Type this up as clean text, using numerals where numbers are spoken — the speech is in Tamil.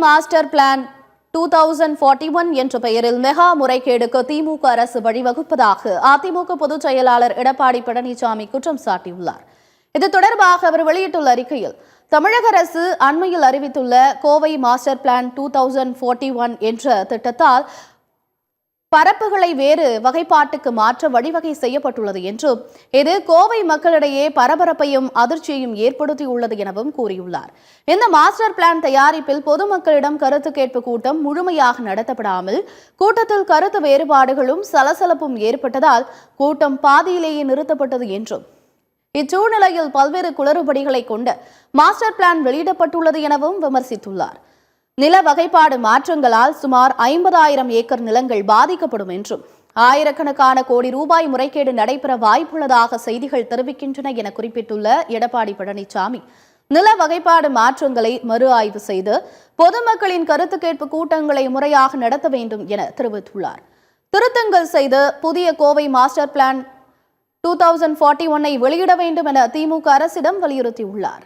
மாஸ்டர் பிளான் 2041 என்ற பெயரில் மெகா முறைகேடுக்கு திமுக அரசு வழிவகுப்பதாக அதிமுக பொதுச் செயலாளர் எடப்பாடி பழனிசாமி குற்றம் சாட்டியுள்ளார். இது தொடர்பாக அவர் வெளியிட்டுள்ள அறிக்கையில், தமிழக அரசு அண்மையில் அறிவித்துள்ள கோவை மாஸ்டர் பிளான் 2041 என்ற திட்டத்தால் பரப்புகளை வேறு வகைப்பாட்டுக்கு மாற்ற வழிவகை செய்யப்பட்டுள்ளது என்றும், இது கோவை மக்களிடையே பரபரப்பையும் அதிர்ச்சியையும் ஏற்படுத்தியுள்ளது எனவும் கூறியுள்ளார். இந்த மாஸ்டர் பிளான் தயாரிப்பில் பொதுமக்களிடம் கருத்து கேட்பு கூட்டம் முழுமையாக நடத்தப்படாமல் கூட்டத்தில் கருத்து வேறுபாடுகளும் சலசலப்பும் ஏற்பட்டதால் கூட்டம் பாதியிலேயே நிறுத்தப்பட்டது என்றும், இச்சூழ்நிலையில் பல்வேறு குளறுபடிகளை கொண்ட மாஸ்டர் பிளான் வெளியிடப்பட்டுள்ளது எனவும் விமர்சித்துள்ளார். நில வகைப்பாடு மாற்றங்களால் சுமார் 50,000 ஏக்கர் நிலங்கள் பாதிக்கப்படும் என்றும், ஆயிரக்கணக்கான கோடி ரூபாய் முறைகேடு நடைபெற வாய்ப்புள்ளதாக செய்திகள் தெரிவிக்கின்றன என குறிப்பிட்டுள்ள எடப்பாடி பழனிசாமி, நில வகைப்பாடு மாற்றங்களை மறு ஆய்வு செய்து பொதுமக்களின் கருத்து கேட்பு கூட்டங்களை முறையாக நடத்த வேண்டும் என தெரிவித்துள்ளார். திருத்தங்கள் செய்து புதிய கோவை மாஸ்டர் பிளான் 2041 வெளியிட வேண்டும் என திமுக அரசிடம் வலியுறுத்தியுள்ளார்.